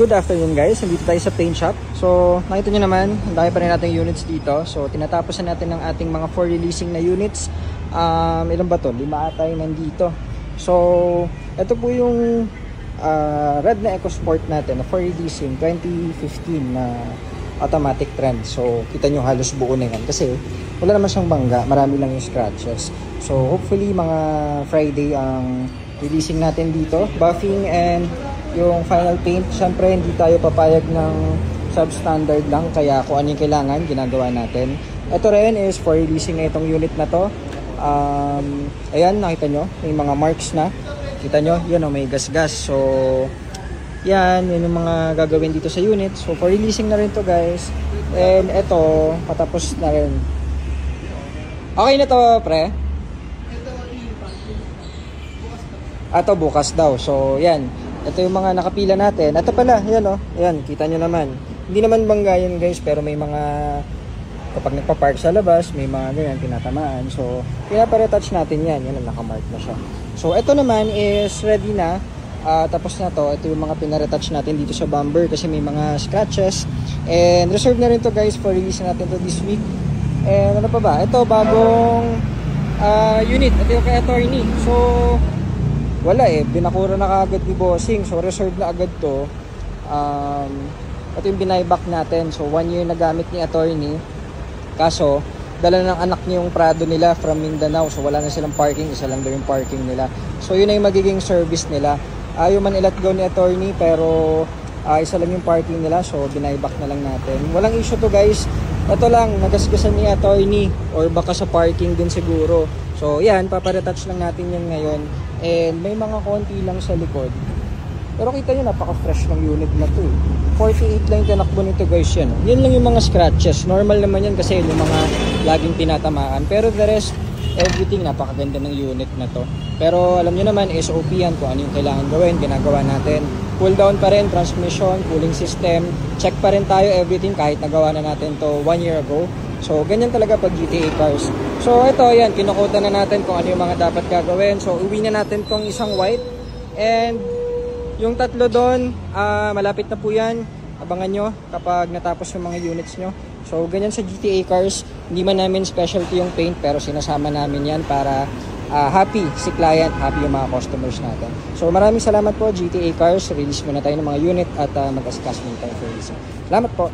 Good afternoon guys, nandito tayo sa paint shop. So nakita nyo naman, ang dami pa rin natin units dito. So tinatapos na natin ang ating mga for releasing na units. Ilan ba to? 5 ata yung nandito. So ito po yung red na EcoSport natin na for releasing 2015 na automatic trend. So kita nyo halos buo na yan kasi wala naman siyang bangga, marami lang yung scratches. So hopefully mga Friday ang releasing natin dito, buffing and yung final paint. Syempre hindi tayo papayag ng substandard lang, kaya kung ano yung kailangan ginagawa natin. Ito rin is for releasing na itong unit na to. Ayan, nakita nyo may mga marks na, kita nyo yun, may gas-gas. So yan, yun yung mga gagawin dito sa unit. So for releasing na rin to guys. And ito patapos na rin. Okay na to pre? Ito bukas daw. So yan, ito yung mga nakapila natin. Ito pala, yan o. Ayan, kita nyo naman. Hindi naman bangga yan guys, pero may mga, kapag nagpa-park sa labas, may mga ganyan, tinatamaan. So, pinapa-retouch natin yan. Yan, nakamark na siya. So, ito naman is ready na. Tapos na to. Ito yung mga pina-retouch natin dito sa bumper kasi may mga scratches. And reserve na rin to guys for release natin to this week. And ano pa ba? Ito, bagong unit. Ito yung kay attorney. So, wala binakura na kaagad ni bossing, so reserve na agad to. Ito yung binayback natin, so 1 year na gamit ni attorney, kaso dala ng anak niya yung Prado nila from Mindanao, so wala na silang parking, isa lang daw yung parking nila. So yun na yung magiging service nila. Ayaw man i-let go ni attorney, pero isa lang yung parking nila, so binayback na lang natin. Walang issue to guys. Ito lang, nagasgasan ni attorney or baka sa parking din siguro. So yan, paparetouch lang natin yan ngayon. And may mga konti lang sa likod. Pero kita nyo, napaka-fresh ng unit na to 48 lang yung tinakbo nito guys yan. Yan lang yung mga scratches. Normal naman yan kasi yung mga laging tinatamaan. Pero the rest, everything, napakaganda ng unit na to. Pero alam nyo naman, SOP yan kung ano yung kailangan gawin, ginagawa natin. Cool down pa rin, transmission, cooling system. Check pa rin tayo everything kahit nagawa na natin to 1 year ago. So, ganyan talaga pag GTA cars. So, ito, yan, kinukota na natin kung ano yung mga dapat gagawin. So, uwi na natin tong isang white. And, yung tatlo doon, malapit na po yan. Abangan nyo kapag natapos yung mga units nyo. So, ganyan sa GTA cars. Hindi man namin specialty yung paint, pero sinasama namin yan para happy si client, happy yung mga customers natin. So, maraming salamat po, GTA cars. Release muna tayo ng mga unit at mag-askas muna tayo for release. Salamat po.